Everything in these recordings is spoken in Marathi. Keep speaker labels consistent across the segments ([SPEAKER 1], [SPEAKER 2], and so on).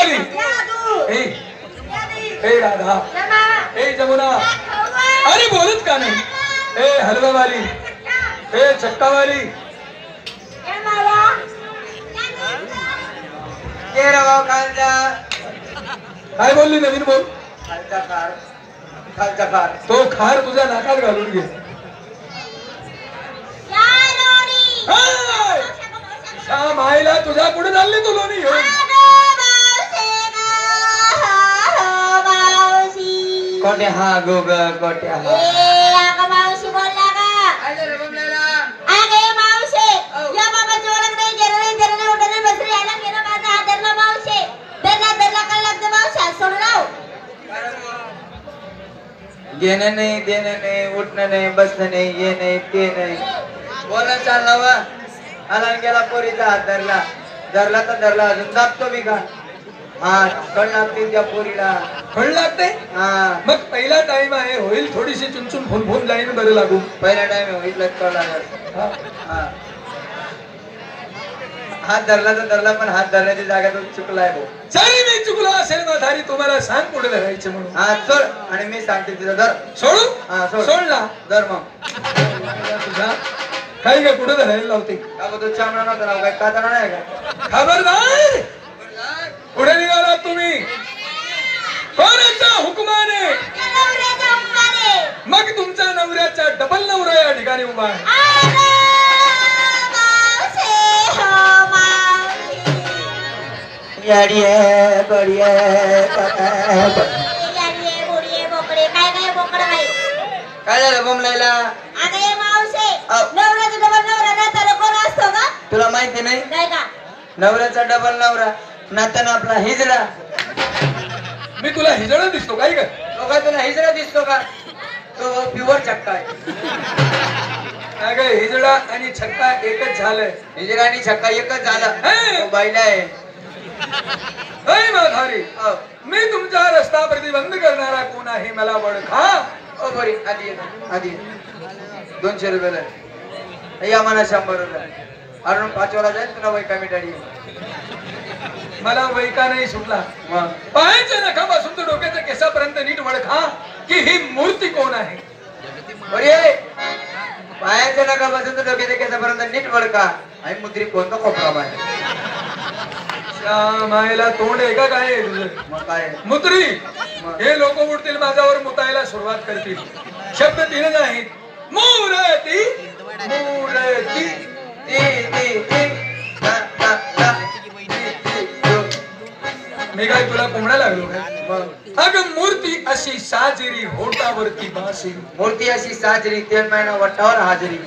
[SPEAKER 1] हलवाली, हे राधा, हे जमुना, अरे बोलत का नाही? हे हलवावाली, हे चक्कावाली, काय बोलली? नवीन बोल. तो खार तुझ्या नाकात घालून घे. मायला तुझ्या पुढे चालली तू लोणी घेऊन.
[SPEAKER 2] कोटे हा गोग कोटे हा
[SPEAKER 3] मावशी बोलला का? अगे मावशे या बाबा जोरात नाही गेलं नाही जरा नाही उठलं नाही बसरी यायला गेला माझा हातरला मावशे दरला काय लागतं मावशा सोड राव.
[SPEAKER 2] घेणं नाही देणं नाही उठणं नाही बसणं नाही ये नाही ते नाही बोलणं चाललं वा आला गेला पोरीचा हात धरला धरला तर धरला अजून दाबतो मी का हा कळ लागते त्या पोरीला
[SPEAKER 1] फळ लागते.
[SPEAKER 2] हा
[SPEAKER 1] मग पहिला टाइम आहे होईल थोडीशी चुनचुन फोन फोन जाईन बरं लागू.
[SPEAKER 2] पहिला टाइम होईल कळ लागत. हा हात धरला तर धरला पण हात धरण्याची जागा तो चुकलाय भाऊ.
[SPEAKER 1] जरी मी चुकलो असेल माधारी तुम्हाला सांग पुढे धरायचं म्हणून.
[SPEAKER 2] हा सोड आणि मी सांगते तिथं धर.
[SPEAKER 1] सोडू?
[SPEAKER 2] हा सोड.
[SPEAKER 1] सोडला
[SPEAKER 2] धर मग
[SPEAKER 1] तुझा काही काय पुढे धरायला लावते
[SPEAKER 2] का तू चामडा नव्हता राव काय कातडा नाही का?
[SPEAKER 1] खबरदार पुढे निघाला तुम्ही कोणाच्या हुकुमाने? मग तुमच्या नवऱ्याचा डबल नवरा या ठिकाणी उभा आहे.
[SPEAKER 2] याडिये बडिये काय झालं बोंबलायला? तुला माहिती नाही नवऱ्याचा डबल नवरा नाताना आपला हिजडा.
[SPEAKER 1] मी तुला हिजडा दिसतो काही का?
[SPEAKER 2] तो काय तुला हिजडा दिसतो का? तो प्युअर चक्का आहे.
[SPEAKER 1] अगं हिजडा आणि छक्का एकच झालंय.
[SPEAKER 2] हिजडा आणि छक्का एकच झाला. तो बैला आहे.
[SPEAKER 1] माधारी मी तुमचा रस्ता प्रतिबंध करणारा कोण आहे मला ओळखा.
[SPEAKER 2] ओ बरी आधी आधी 200 रुपये या मला 100 रुपये अरुण 5 वाला जाईल तुला वैका मिठाडी.
[SPEAKER 1] मला वैका नाही सुटला. पायाच्या नखापासून तर डोक्याच्या केसापर्यंत नीट ओळखा की ही मूर्ती कोण आहे.
[SPEAKER 2] अरे पायाच्या नखापासून तर डोक्याच्या केसापर्यंत नीट ओळखा आणि मुद्री कोणता कोपरा आहे.
[SPEAKER 1] मायला तोंड आहे का काय तुझं?
[SPEAKER 2] मग काय
[SPEAKER 1] मुद्री? हे लोक उठतील माझ्यावर मुतायला सुरुवात करतील. शब्द 3 नाहीत. मूर्ती मूर्ती मी काय तुला कोंबडा लागलो काय? अगं मूर्ती अशी साजरी होटावरती बासरी.
[SPEAKER 2] मूर्ती अशी साजरी तेल महिना वट्टावर हाजरी.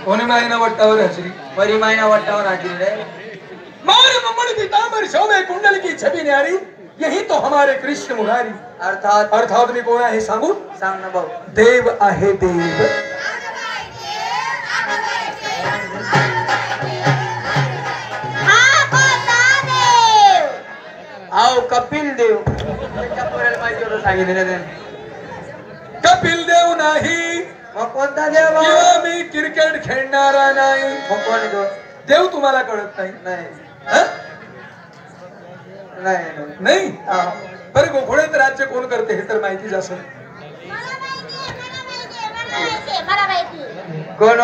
[SPEAKER 1] कोणी महिना वट्टावर हाजरी?
[SPEAKER 2] परी महिना वट्टावर हाजरी रे.
[SPEAKER 1] मारे मम्मड़ पीतांबर शोभे कुंडल की छवि न्यारी यही तो हमारे कृष्ण मुरारी. अर्थात मी कोण आहे सांगू?
[SPEAKER 2] सांग ना भाऊ.
[SPEAKER 1] देव आहे देव.
[SPEAKER 2] आओ कपिल देव. माहिती होतं सांगितलं ना.
[SPEAKER 1] कपिल देव नाही.
[SPEAKER 2] मग कोणता देव?
[SPEAKER 1] मी क्रिकेट खेळणारा नाही.
[SPEAKER 2] मग कोण देव?
[SPEAKER 1] देव तुम्हाला कळत नाही? नाही. बरं गोखोड्यात राज्य कोण करते हे तर माहितीच असेल.
[SPEAKER 2] कोण?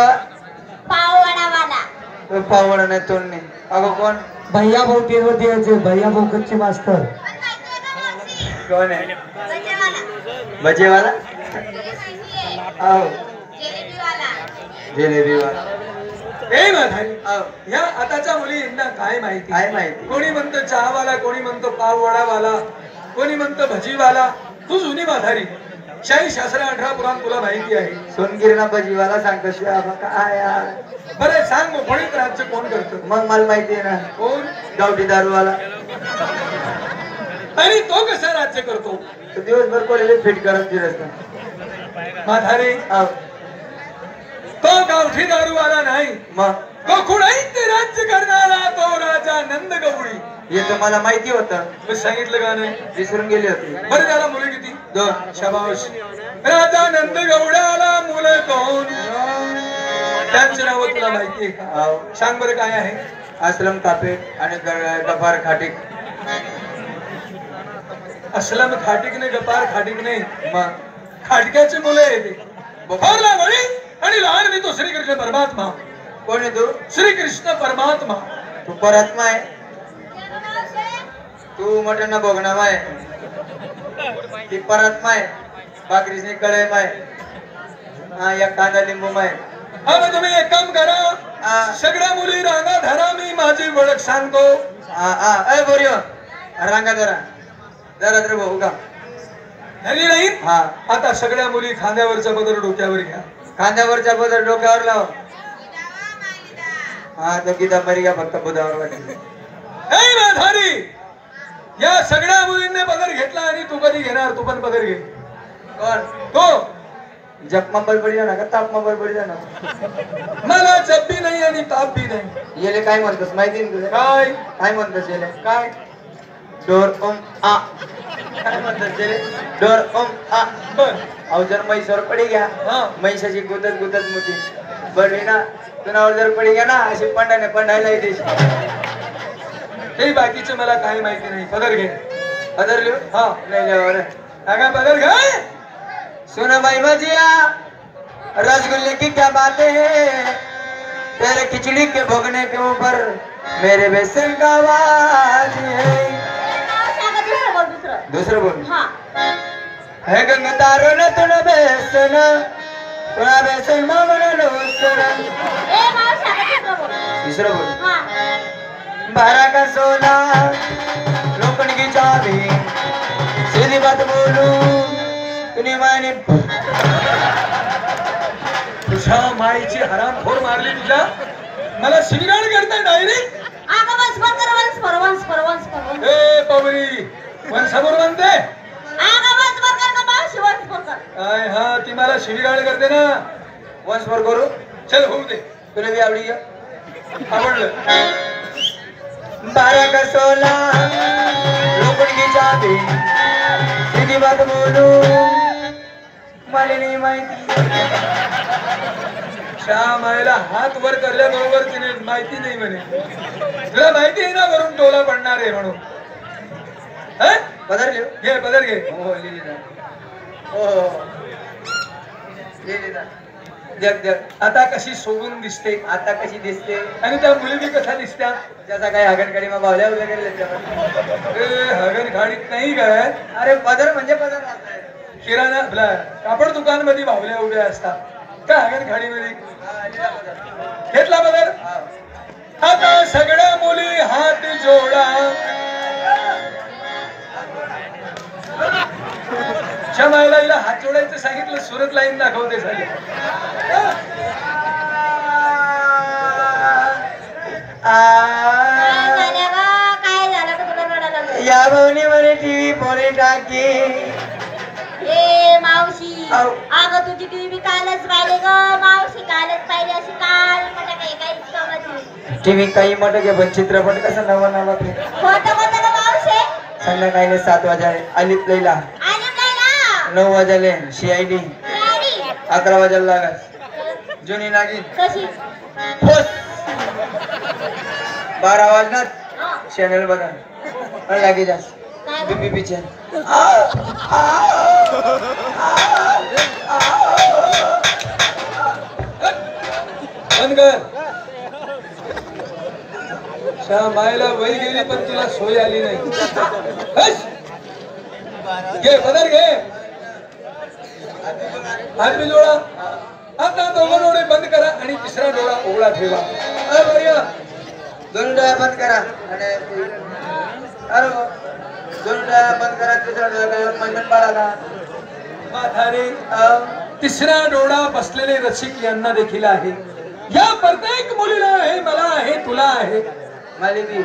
[SPEAKER 3] पाववाडावाला.
[SPEAKER 2] पाववाडा नाही तोंडणे. अगं कोण?
[SPEAKER 4] भैया भाऊ तेरवती यायचे. भैया भाऊ कच्चे मास्तर.
[SPEAKER 2] कोण आहे? भजेवाला. जिलेबीवाला.
[SPEAKER 1] ए माधारी या आताच्या मुलींना काय माहिती?
[SPEAKER 2] काय माहिती?
[SPEAKER 1] कोणी म्हणतो चहावाला, कोणी म्हणतो पाववडावाला, कोणी म्हणतो भजीवाला. तू जुनी माधारी. शाही शास्त्र 18 पुराण तुला माहिती आहे.
[SPEAKER 2] सोनगिरणा भजीवाला सांग कशी काय यार.
[SPEAKER 1] बरं सांग गोखोडीत राज्य कोण करतं?
[SPEAKER 2] मग मला माहिती आहे ना.
[SPEAKER 1] कोण?
[SPEAKER 2] गावठी दारूवाला.
[SPEAKER 1] आणि तो कसा राज्य करतो?
[SPEAKER 2] तो दिवसभर कोणी फिट करत फिरत
[SPEAKER 1] माधारी. तो गावठी दारूवाला नाही.
[SPEAKER 2] मग
[SPEAKER 1] गोखोडीत राज्य करणारा तो राजा नंद गवळी.
[SPEAKER 2] हे तर मला माहिती होतं.
[SPEAKER 1] मी सांगितलं का नाही?
[SPEAKER 2] विसरून गेली होती.
[SPEAKER 1] बरं त्याला मुलं किती?
[SPEAKER 2] 2.
[SPEAKER 1] शाबाश. राजा नंद गवळ्याला मुलं 2. त्यांचे नाव तुला माहिती आहे का? सांग बरं काय आहे?
[SPEAKER 2] असलम कापे आणि गफार खाटिक.
[SPEAKER 1] असलम खाटिक नाही, गपार खाटिक नाही, मग खाटक्याची मुलं आहे ते. थोरला वळी आणि लहान मी तो श्रीकृष्ण परमात्मा.
[SPEAKER 2] कोण आहे तू?
[SPEAKER 1] श्रीकृष्ण परमात्मा.
[SPEAKER 2] तू परमात्मा आहे, तू मटन भोगनामा आहे, ती परमात्मा आहे, बाकरीची कळय माय, हा या कांदा लिंबू माय.
[SPEAKER 1] हा मग तुम्ही एक काम करा, सगळ्या मुली रांगा धरा, मी माझी ओळख सांगतो.
[SPEAKER 2] अय बोरियो रांगा धरा, जरा तर भाऊ का
[SPEAKER 1] धरली नाही.
[SPEAKER 2] हा
[SPEAKER 1] आता सगळ्या मुली खांद्यावरचा पदर डोक्यावर घ्या.
[SPEAKER 2] खांद्यावरच्या पदर डोक्यावर लाव. हा तो गीता मरी का फक्त बुधावर वाटली.
[SPEAKER 1] ए धारी, या सगळ्या मुलींनी पदर घेतला आणि तू कधी घेणार? तू पण पदर घे.
[SPEAKER 2] कोण?
[SPEAKER 1] तो
[SPEAKER 2] जप मंबल पडी जाणार का ताप मंबल पडी जाणार?
[SPEAKER 1] मला जप बी नाही आणि ताप बी नाही.
[SPEAKER 2] येले काय म्हणतोस माहिती ना तुझं?
[SPEAKER 1] काय
[SPEAKER 2] काय म्हणतोस येले?
[SPEAKER 1] काय
[SPEAKER 2] डोर ओम आ काय म्हणतोस येले? डोर ओम आ.
[SPEAKER 1] बर
[SPEAKER 2] अहो जर म्हैसवर पडी घ्या,
[SPEAKER 1] हा
[SPEAKER 2] म्हैसाची गुतत गुतत मोठी बरी ना, तुनावर जर पडी घ्या ना अशी पंडाने पंडायला येते.
[SPEAKER 1] हे बाकीचे मला काही माहिती नाही. पदर घे.
[SPEAKER 2] पदर लिहू?
[SPEAKER 1] हा
[SPEAKER 2] नाही लिहावर.
[SPEAKER 1] काय पदर घे.
[SPEAKER 2] सुनो भाई मजिया, रसगुल्ले की क्या बातें हैं, तेरे खिचड़ी के भोगने के ऊपर मेरे बेसन का आवाज है. दुसरं बोल. है गंगा तारो न तुना बेसन, तुना बेसन मामना लोसन. तीसरं बोल. 12 का 16 लोखंड की चाबी, सीधी बात बोलूं तुनी माने.
[SPEAKER 1] तुझ्या माईची हरामखोर मारली तुझ्या. मला शिविगाळ करताय डायरेक्ट. ए पवरी वंशावर म्हणते काय? हा ती मला शिविगाळ करते ना.
[SPEAKER 2] वंशभर करू.
[SPEAKER 1] चल होऊ दे.
[SPEAKER 2] तुला बी आवडी का?
[SPEAKER 1] आवडलं.
[SPEAKER 2] 12 का 16 लोखंड की चाबी, सीधी बात बोलूं मला नाही माहिती.
[SPEAKER 1] श्यामायला हात वर करल्याबरोबर तिने माहिती नाही म्हणे. तुला माहिती आहे ना वरून टोला पडणार आहे म्हणून.
[SPEAKER 2] पदर लिहू?
[SPEAKER 1] घे पदर घे.
[SPEAKER 2] हो लिहिली ना. हो लिहिली ना. जग जग
[SPEAKER 1] आता कशी सोडून दिसते
[SPEAKER 2] आता कशी दिसते
[SPEAKER 1] आणि त्या मुली कशा दिसत्या?
[SPEAKER 2] जसा काही हगणकडे मग बावल्या उभ्या केल्या.
[SPEAKER 1] हगन खाडीत नाही काय?
[SPEAKER 2] अरे पदर म्हणजे पदर असतात.
[SPEAKER 1] किराणा आपला कापड दुकान मध्ये भावल्या उभ्या असतात का हगन खाडी मध्ये? घेतला पदर. आता सगळ्या मुली हात जोडा. शमायला हिला हात जोडायचं सांगितलं, सुरत लाईन दाखवते झाली.
[SPEAKER 2] या भावनी म्हणे टीव्ही पोरे टाकी.
[SPEAKER 3] ए मावशी, अगं तुझी टीव्ही कालच पाहिले ग मावशी, कालच पाहिली अशी काल मला काही
[SPEAKER 2] टीव्ही काही मोठं घे पण चित्रपट कसा नवा नवा
[SPEAKER 3] खोटं बोलतो ग मावशी.
[SPEAKER 2] संध्याकाळी 7 वाजले आलीत लैला, 9 वाजले CID, 11 वाजायला लागत जुनी नागिन
[SPEAKER 3] कशी
[SPEAKER 2] 12 वाजणार चॅनल बघा लागे जास्त बीबी पिक्चर.
[SPEAKER 1] बंद कर. मायला वही गेली पण तुला सोय आली नाही. घे पदर घे. हात बी जोडा. आता दोघं डोळे बंद करा आणि तिसरा डोळा उघडा ठेवा.
[SPEAKER 2] दोन डोळा बंद करा आणि अरे दोन डोळा बंद करा, तिसरा डोळा मंडन बाळाला
[SPEAKER 1] म्हातारे. तिसरा डोळा बसलेले रसिक यांना देखील आहे. या प्रत्येक मुलीला आहे, मला आहे, तुला आहे.
[SPEAKER 2] मालिकी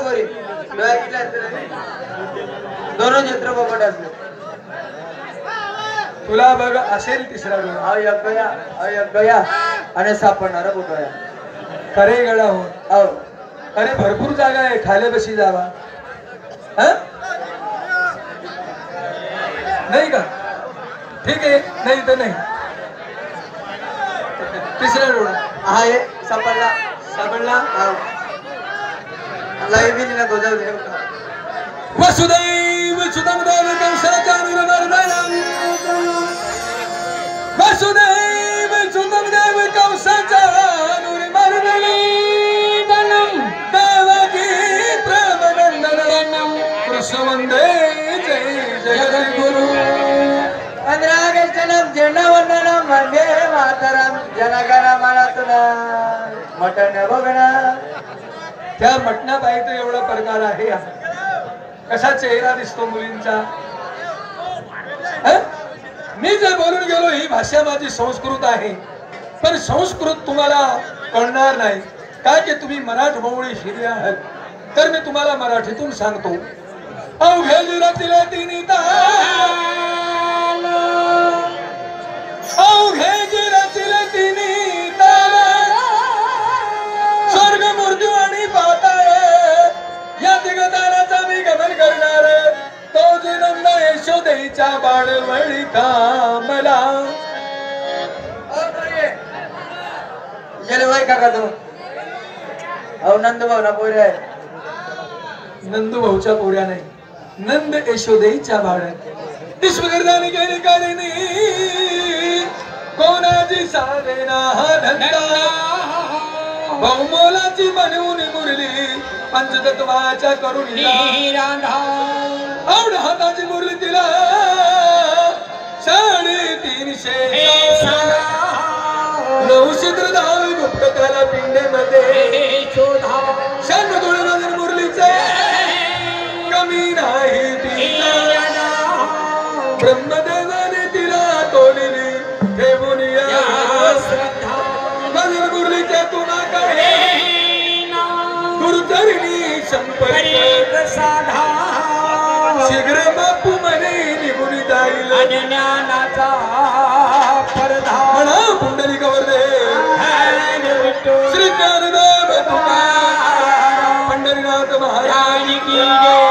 [SPEAKER 2] बरी डोळा किती दोन चित्रपट असले.
[SPEAKER 1] तुला बघ असेल तिसरा डोळा.
[SPEAKER 2] गया आणि सापडणारा पुतळा.
[SPEAKER 1] खरे गळा हो.
[SPEAKER 2] अहो
[SPEAKER 1] अरे भरपूर जागा आहे, खाले बशी जावा. नाही का? ठीक आहे. नाही तर नाही. तिसरा डोळा
[SPEAKER 2] आहे सापडला.
[SPEAKER 1] सापडला.
[SPEAKER 2] लाईव्ह बी नको जाऊ दे
[SPEAKER 1] वसुदैव सुतंदेव कंसाचानुरमर्दनम् वसुदैव सुतंदेव कंसाचानुरमर्दनम् देवकी प्रेमनन्दनम् कृष्ण वन्दे जय जगद्गुरु
[SPEAKER 2] 15 ऑगस्टनं झेंडावंदनं वंदे मातरम जनगण मनतुना मटण बघणं
[SPEAKER 1] त्या मटणाबाई तर एवढा प्रकार आहे कसा चेहरा दिसतो मुलींचा मी जे बोलून गेलो ही भाषा माझी संस्कृत आहे पण संस्कृत तुम्हाला कळणार नाही का की तुम्ही मराठमोळी शिरले आहात तर मी तुम्हाला मराठीतून सांगतो अवघ्या जिरातील तिन्ही ताल अवघ्या जिरातील तिन्ही ताल स्वर्ग मृत्यू आणि पाताळ या दिगदानाचा मी गमन करणार तो जे नंद यशोदेच्या बाळवळी कामला
[SPEAKER 2] गेले वय काका तू अहो नंद भाऊ ना पोरे आहे
[SPEAKER 1] नंदू भाऊच्या पोऱ्या नाही नंद यशोदेच्या बाळ विश्वगर्दानी गेली काढणी कोणाची साधेना हा धंदा बहुमोलाची बनवून मुरली पंचतत्वाच्या करुणीला आवड हाताची मुरली तिला 350 900 धाव गुप्त त्याला पिंडेमध्ये शांत नजर मुरलीचे कमी नाही तिला ब्रह्मदेवाने तिला तोडली ठेवून नजर मुरलीच्या तुम्हाकडे गुरुचरणी संपर्क साधा शीघ्र बापू म्हणे निघून जाईल ज्ञानाचा पडदा म्हणा पुंडली कवरदे श्री ज्ञानदेव पंढरीनाथ महाराज की जय